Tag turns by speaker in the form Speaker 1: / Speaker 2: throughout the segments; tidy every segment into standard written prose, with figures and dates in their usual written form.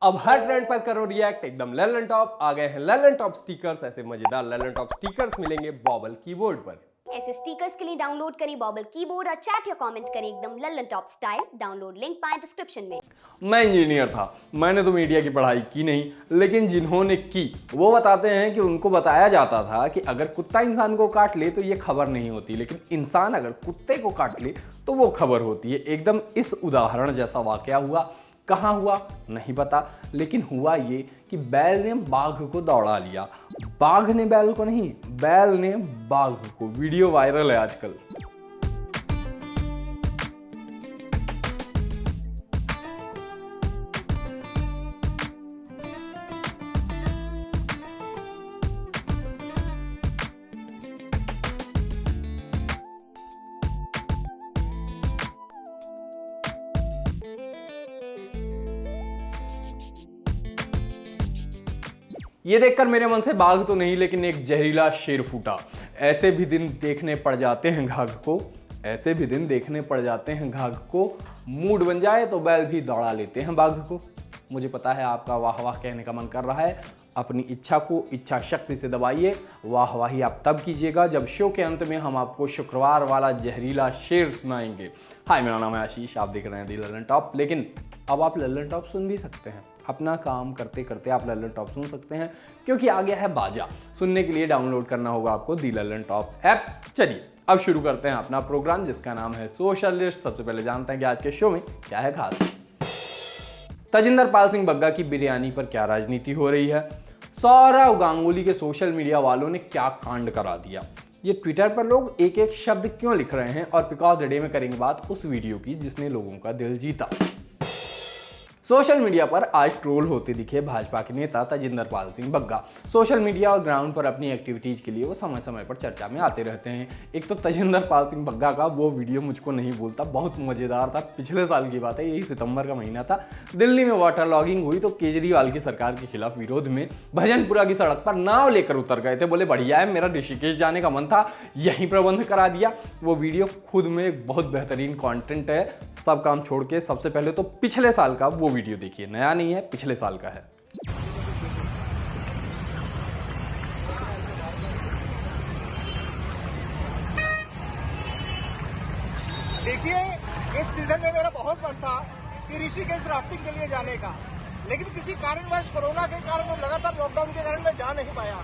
Speaker 1: अब हर ट्रेंड पर करो रिएक्ट एकदम ललन टॉप। आ गए हैं ललन टॉप स्टिकर्स। ऐसे मजेदार ललन टॉप स्टिकर्स मिलेंगे बॉबल कीबोर्ड पर।
Speaker 2: ऐसे स्टिकर्स के लिए डाउनलोड करें बॉबल कीबोर्ड और चैट या कमेंट करें एकदम Lalan top style. Download link पाएं डिस्क्रिप्शन में।
Speaker 1: मैं इंजीनियर था, मैंने तो मीडिया की पढ़ाई की नहीं, लेकिन जिन्होंने की वो बताते हैं कि उनको बताया जाता था कि अगर कुत्ता इंसान को काट ले तो ये खबर नहीं होती, लेकिन इंसान अगर कुत्ते को काट ले तो वो खबर होती है। एकदम इस उदाहरण जैसा वाकया हुआ। कहाँ हुआ नहीं पता, लेकिन हुआ ये कि बैल ने बाघ को दौड़ा लिया। बाघ ने बैल को नहीं, बैल ने बाघ को। वीडियो वायरल है आजकल। ये देखकर मेरे मन से बाघ तो नहीं, लेकिन एक जहरीला शेर फूटा। ऐसे भी दिन देखने पड़ जाते हैं घाघ को, ऐसे भी दिन देखने पड़ जाते हैं घाघ को। मूड बन जाए तो बैल भी दौड़ा लेते हैं बाघ को। मुझे पता है आपका वाह वाह कहने का मन कर रहा है। अपनी इच्छा को इच्छा शक्ति से दबाइए। वाह वाही आप तब कीजिएगा जब शो के अंत में हम आपको शुक्रवार वाला जहरीला शेर सुनाएंगे। हाय, मेरा नाम है आशीष, आप देख रहे हैं दी ललन टॉप। लेकिन अब आप ललन टॉप सुन भी सकते हैं। अपना काम करते करते आप ललन टॉप सुन सकते हैं, क्योंकि आ गया है बाजा। सुनने के लिए डाउनलोड करना होगा आपको दी ललन टॉप ऐप। चलिए अब शुरू करते हैं अपना प्रोग्राम, जिसका नाम है सोशल लिस्ट। सबसे पहले जानते हैं कि आज के शो में क्या है खास। तजिंदर पाल सिंह बग्गा की बिरयानी पर क्या राजनीति हो रही है। सौरव गांगुली के सोशल मीडिया वालों ने क्या कांड करा दिया। ये ट्विटर पर लोग एक एक शब्द क्यों लिख रहे हैं, और पिकॉज द डे में करेंगे बात उस वीडियो की जिसने लोगों का दिल जीता। सोशल मीडिया पर आज ट्रोल होते दिखे भाजपा के नेता तजिंदर पाल सिंह बग्गा। सोशल मीडिया और ग्राउंड पर अपनी एक्टिविटीज के लिए वो समय समय पर चर्चा में आते रहते हैं। एक तो तजिंदर पाल सिंह बग्गा का वो वीडियो मुझको नहीं भूलता, बहुत मजेदार था। पिछले साल की बात है, यही सितंबर का महीना था। दिल्ली में वाटर लॉगिंग हुई तो केजरीवाल की सरकार के खिलाफ विरोध में भजनपुरा की सड़क पर नाव लेकर उतर गए थे। बोले बढ़िया है, मेरा ऋषिकेश जाने का मन था, यही प्रबंध करा दिया। वो वीडियो खुद में एक बहुत बेहतरीन कंटेंट है। सब काम छोड़ के सबसे पहले तो पिछले साल का वो वीडियो देखिए, नया नहीं है, पिछले साल का है।
Speaker 3: देखिए, इस सीजन में मेरा बहुत मन था कि ऋषिकेश राफ्टिंग के लिए जाने का, लेकिन किसी कारणवश कोरोना के कारण और लगातार लॉकडाउन के कारण मैं जा नहीं पाया।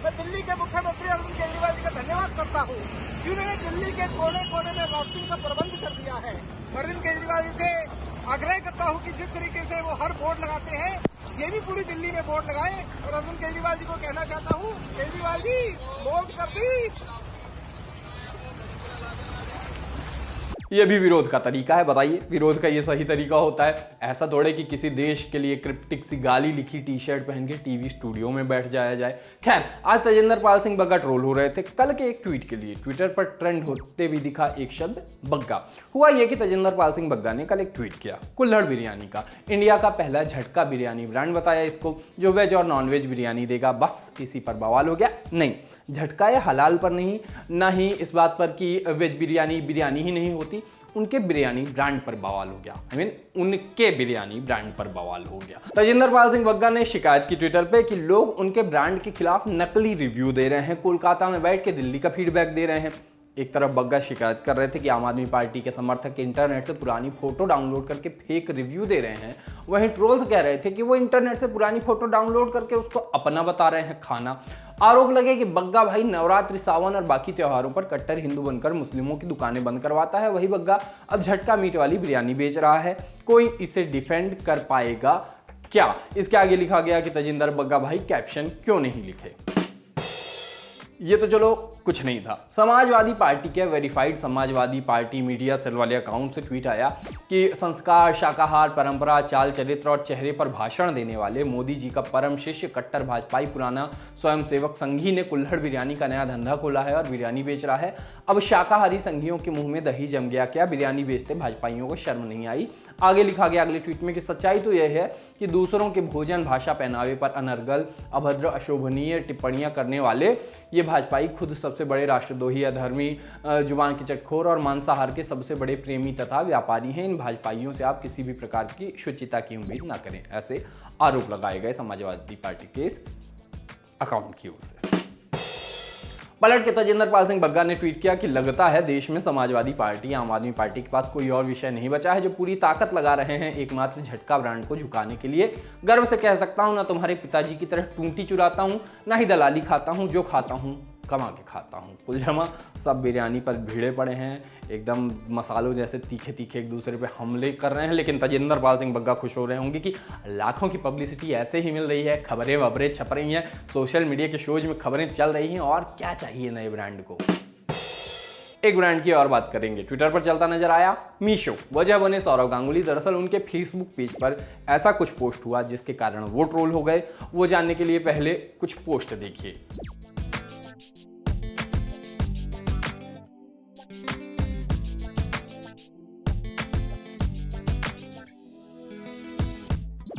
Speaker 3: मैं दिल्ली के मुख्यमंत्री अरविंद केजरीवाल जी का धन्यवाद करता हूँ कि उन्होंने दिल्ली के कोने कोने में राफ्टिंग का प्रबंध कर दिया है। अरविंद केजरीवाल जी से आग्रह करता हूँ कि जिस तरीके से वो हर बोर्ड लगाते हैं, ये भी पूरी दिल्ली में बोर्ड लगाए। और अरविंद केजरीवाल जी को कहना चाहता हूँ, केजरीवाल जी मौज कर दी।
Speaker 1: ये भी विरोध का तरीका है। बताइए, विरोध का ये सही तरीका होता है? ऐसा थोड़े कि किसी देश के लिए क्रिप्टिक सी गाली लिखी टी शर्ट पहन के टीवी स्टूडियो में बैठ जाया जाए। खैर, आज तजिंदर पाल सिंह बग्गा ट्रोल हो रहे थे कल के एक ट्वीट के लिए। ट्विटर पर ट्रेंड होते भी दिखा एक शब्द बग्गा। हुआ यह कि तजिंदर पाल सिंह बग्गा ने कल एक ट्वीट किया कुल्हड़ बिरयानी का। इंडिया का पहला झटका बिरयानी ब्रांड बताया इसको, जो वेज और नॉन वेज बिरयानी देगा। बस इसी पर बवाल हो गया। नहीं, झटका ये हलाल पर नहीं, ना ही इस बात पर कि वेज बिरयानी बिरयानी ही नहीं होती। उनके बिरयानी ब्रांड पर बवाल हो गया। उनके बिरयानी ब्रांड पर बवाल हो गया। तजिंदर पाल सिंह बग्गा ने शिकायत की ट्विटर पे कि लोग उनके ब्रांड के खिलाफ नकली रिव्यू दे रहे हैं, कोलकाता में बैठ के दिल्ली का फीडबैक दे रहे हैं। एक तरफ बग्गा शिकायत कर रहे थे कि आम आदमी पार्टी के समर्थक इंटरनेट से पुरानी फोटो डाउनलोड करके फेक रिव्यू दे रहे हैं, वहीं ट्रोल्स कह रहे थे कि वो इंटरनेट से पुरानी फोटो डाउनलोड करके उसको अपना बता रहे हैं खाना। आरोप लगे कि बग्गा भाई नवरात्रि, सावन और बाकी त्योहारों पर कट्टर हिंदू बनकर मुस्लिमों की दुकानें बंद करवाता है। वही बग्गा अब झटका मीट वाली बिरयानी बेच रहा है। कोई इसे डिफेंड कर पाएगा क्या? इसके आगे लिखा गया कि तजिंदर बग्गा भाई कैप्शन क्यों नहीं लिखे। ये तो चलो कुछ नहीं था। समाजवादी पार्टी के verified Samajwadi Party media cell वाले अकाउंट से ट्वीट आया कि संस्कार, शाकाहार, परंपरा, चाल चरित्र और चेहरे पर भाषण देने वाले मोदी जी का परम शिष्य कट्टर भाजपाई पुराना स्वयंसेवक संघी ने कुल्हड़ बिरयानी का नया धंधा खोला है और बिरयानी बेच रहा है। अब शाकाहारी संघियों के मुंह में दही जम गया क्या? बिरयानी बेचते भाजपाइयों को शर्म नहीं आई? आगे लिखा गया अगले ट्वीट में कि सच्चाई तो यह है कि दूसरों के भोजन, भाषा, पहनावे पर अनर्गल, अभद्र, अशोभनीय टिप्पणियां करने वाले ये भाजपाई खुद सब सबसे बड़े राष्ट्रद्रोही, अधर्मी, जुबान के चटखोर और मांसाहार के सबसे बड़े प्रेमी तथा व्यापारी हैं। इन भाजपाइयों से आप किसी भी प्रकार की शुचिता की उम्मीद ना करें, ऐसे आरोप लगाए गए समाजवादी पार्टी के इस अकाउंट की ओर से। पलट के तजेंद्र पाल सिंह बग्गा ने ट्वीट किया कि लगता है देश में समाजवादी पार्टी, आम आदमी पार्टी के पास कोई और विषय नहीं बचा है जो पूरी ताकत लगा रहे हैं एकमात्र झटका ब्रांड को झुकाने के लिए। गर्व से कह सकता हूं, ना तुम्हारे पिताजी की तरह टूंटी चुराता हूं, ना ही दलाली खाता हूं, जो खाता हूं कमा के खाता हूं। कुल जमा सब बिरयानी पर भिड़े पड़े हैं, एकदम मसालों जैसे तीखे तीखे एक दूसरे पे हमले कर रहे हैं। लेकिन तजेंद्र पाल सिंह बग्गा खुश हो रहे होंगे कि लाखों की पब्लिसिटी ऐसे ही मिल रही है, खबरें वबरें छप रही हैं, सोशल मीडिया के शोज में खबरें चल रही हैं, और क्या चाहिए नए ब्रांड को। एक ब्रांड की और बात करेंगे, ट्विटर पर चलता नजर आया मीशो। वजह बने सौरव गांगुली। दरअसल उनके फेसबुक पेज पर ऐसा कुछ पोस्ट हुआ जिसके कारण वो ट्रोल हो गए। वो जानने के लिए पहले कुछ पोस्ट देखिए।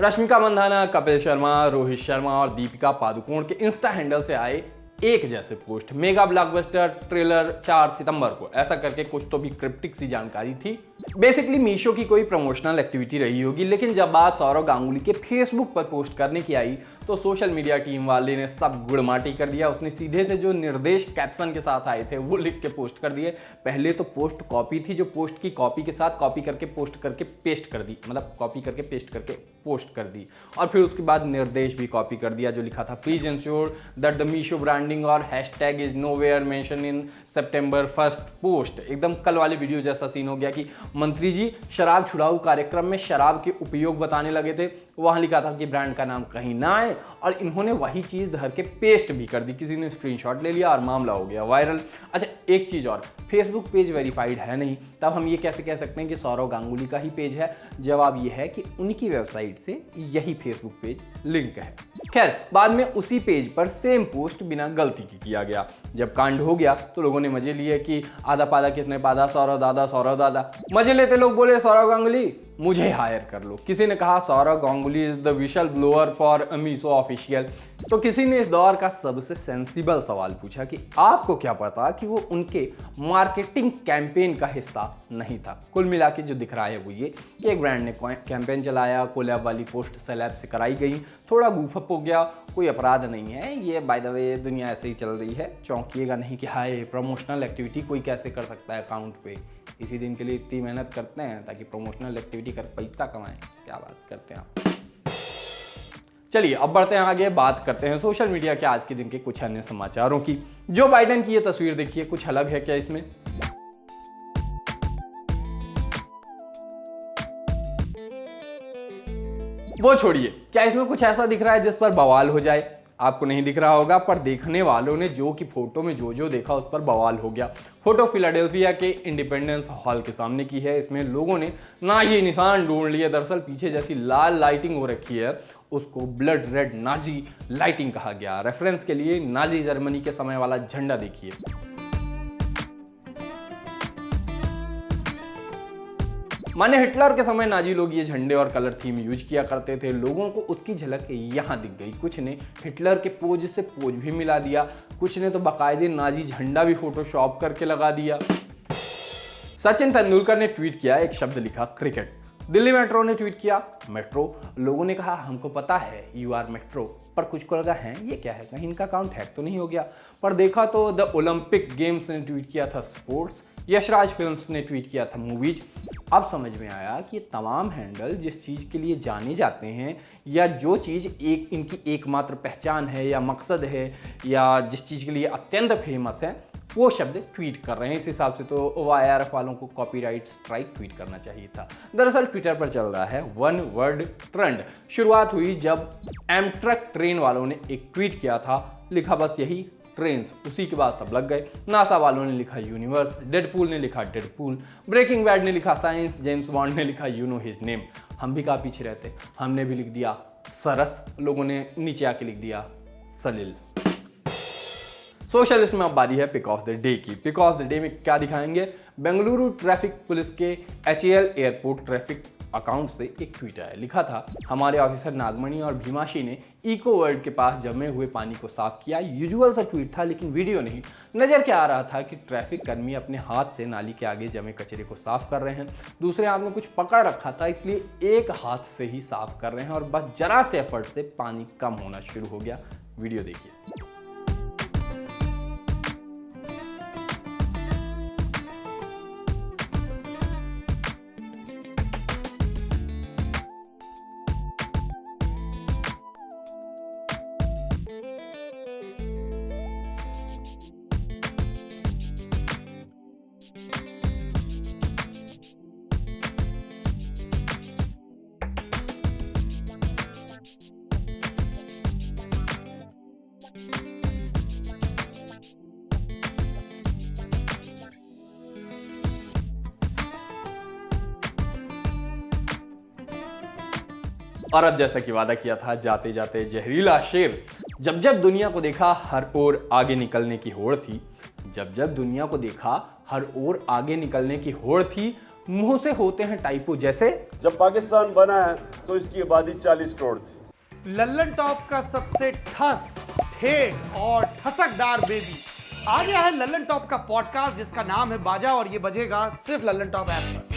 Speaker 1: रश्मिका मंदाना, कपिल शर्मा, रोहित शर्मा और दीपिका पादुकोण के इंस्टा हैंडल से आए एक जैसे पोस्ट। मेगा ब्लॉकबस्टर ट्रेलर 4 सितंबर को, ऐसा करके कुछ तो भी क्रिप्टिक सी जानकारी थी। बेसिकली मीशो की कोई प्रमोशनल एक्टिविटी रही होगी, लेकिन जब बात सौरव गांगुली के फेसबुक पर पोस्ट करने की आई तो सोशल मीडिया टीम वाले ने सब गुड़माटी कर दिया। उसने सीधे से जो निर्देश कैप्शन के साथ आए थे वो लिख के पोस्ट कर दिए। पहले तो पोस्ट कॉपी थी, जो पोस्ट की कॉपी के साथ कॉपी करके पोस्ट करके पेस्ट कर दी, मतलब कॉपी करके पेस्ट करके पोस्ट कर दी। और फिर उसके बाद निर्देश भी कॉपी कर दिया, जो लिखा था please ensure that the Meesho branding or hashtag is nowhere mention in September 1 post. एकदम कल वाले वीडियो जैसा सीन हो गया कि मंत्री जी शराब छुड़ाऊ कार्यक्रम में शराब के उपयोग बताने लगे थे, वहां लिखा था कि ब्रांड का नाम कहीं ना आए, और इन्होंने वही चीज धर के पेस्ट भी कर दी। किसी ने स्क्रीनशॉट ले लिया और मामला हो गया वायरल। अच्छा, एक चीज और, फेसबुक पेज वेरीफाइड है नहीं, तब हम ये कैसे कह सकते हैं कि सौरव गांगुली का ही पेज है? जवाब ये है कि उनकी वेबसाइट से यही फेसबुक पेज लिंक है। खैर, बाद में उसी पेज पर सेम पोस्ट बिना गलती की किया गया। जब कांड हो गया तो लोगों ने मजे लिए कि आधा पादा कितने पादा, सौरव दादा सौरव दादा। मजे लेते लोग बोले सौरव गांगुली मुझे हायर कर लो। किसी ने कहा Saurav Ganguly is the whistle blower for Meesho official. तो किसी ने इस दौर का सबसे सेंसिबल सवाल पूछा कि आपको क्या पता कि वो उनके मार्केटिंग कैंपेन का हिस्सा नहीं था। कुल मिला के जो दिख रहा है वो ये कि एक ब्रांड ने कैंपेन चलाया, कोलैब वाली पोस्ट सेलेब से कराई गई, थोड़ा गूफअप हो गया, कोई अपराध नहीं है। ये बाय द वे दुनिया ऐसे ही चल रही है, चौंकिएगा नहीं कि हाय प्रमोशनल एक्टिविटी कोई कैसे कर सकता है अकाउंट पे। इसी दिन के लिए इतनी मेहनत करते हैं ताकि प्रमोशनल एक्टिविटी कर पैसा कमाएं। क्या बात करते हैं आप। चलिए अब बढ़ते हैं आगे, बात करते हैं सोशल मीडिया के आज के दिन के कुछ अन्य समाचारों की। जो बाइडेन की ये तस्वीर देखिए, कुछ अलग है क्या इसमें? वो छोड़िए, क्या इसमें कुछ ऐसा दिख रहा है जिस पर बवाल हो जाए? आपको नहीं दिख रहा होगा, पर देखने वालों ने जो कि फोटो में जो देखा उस पर बवाल हो गया। फोटो फिलाडेल्फिया के इंडिपेंडेंस हॉल के सामने की है। इसमें लोगों ने नाजी निशान ढूंढ लिए। दरअसल पीछे जैसी लाल लाइटिंग हो रखी है उसको ब्लड रेड नाजी लाइटिंग कहा गया। रेफरेंस के लिए नाजी जर्मनी के समय वाला झंडा देखिए। माने हिटलर के समय नाजी लोग ये झंडे और कलर थीम यूज किया करते थे। लोगों को उसकी झलक यहाँ दिख गई। कुछ ने हिटलर के पोज से पोज भी मिला दिया, कुछ ने तो बाकायदे नाजी झंडा भी फोटोशॉप करके लगा दिया। सचिन तेंदुलकर ने ट्वीट किया, एक शब्द लिखा क्रिकेट। दिल्ली मेट्रो ने ट्वीट किया मेट्रो। लोगों ने कहा हमको पता है यू आर मेट्रो, पर कुछ को लगा है ये क्या है, कहीं इनका अकाउंट हैक तो नहीं हो गया। पर देखा तो द ओलंपिक गेम्स ने ट्वीट किया था स्पोर्ट्स, यशराज फिल्म्स ने ट्वीट किया था मूवीज। अब समझ में आया कि ये तमाम हैंडल जिस चीज़ के लिए जाने जाते हैं या जो चीज़ इनकी एकमात्र पहचान है या मकसद है या जिस चीज़ के लिए अत्यंत फेमस है वो शब्द ट्वीट कर रहे हैं। इस हिसाब से तो वाईआरएफ वालों को कॉपीराइट स्ट्राइक ट्वीट करना चाहिए था। दरअसल ट्विटर पर चल रहा है वन वर्ड ट्रेंड। शुरुआत हुई जब एमट्रक ट्रेन वालों ने एक ट्वीट किया था, लिखा बस यही ट्रेन्स, उसी के बाद सब लग गए। नासा वालों ने लिखा यूनिवर्स, डेडपूल ने लिखा डेडपूल, ब्रेकिंग बैड ने लिखा साइंस, जेम्स बॉन्ड ने लिखा यू नो हिज नेम। हम भी कहाँ पीछे रहते, हमने भी लिख दिया सरस, लोगों ने नीचे आके लिख दिया सलिल। सोशलिस्ट में अब बारी है पिक ऑफ द डे की। पिक ऑफ द डे में क्या दिखाएंगे? बेंगलुरु ट्रैफिक पुलिस के HAL एयरपोर्ट ट्रैफिक अकाउंट से एक ट्वीट आया। लिखा था, हमारे ऑफिसर नागमणि और भीमाशी ने इको वर्ल्ड के पास जमे हुए पानी को साफ किया। यूजुअल सा ट्वीट था लेकिन वीडियो नहीं। नजर क्या आ रहा था कि ट्रैफिक कर्मी अपने हाथ से नाली के आगे जमे कचरे को साफ कर रहे हैं, दूसरे हाथ में कुछ पकड़ रखा था इसलिए एक हाथ से ही साफ कर रहे हैं और बस जरा से एफर्ट से पानी कम होना शुरू हो गया। वीडियो देखिए। और अब जैसा कि वादा किया था, जाते जाते जहरीला शेर। जब जब दुनिया को देखा हर ओर आगे निकलने की होड़ थी, जब जब दुनिया को देखा हर ओर आगे निकलने की होड़ थी। मुंह से होते हैं टाइपो जैसे,
Speaker 4: जब पाकिस्तान बना है तो इसकी आबादी 40 करोड़ थी।
Speaker 5: लल्लन टॉप का सबसे ठस, ठेठ और ठसकदार बेबी आ गया है लल्लन टॉप का पॉडकास्ट जिसका नाम है बाजा, और ये बजेगा सिर्फ लल्लन टॉप ऐप पर।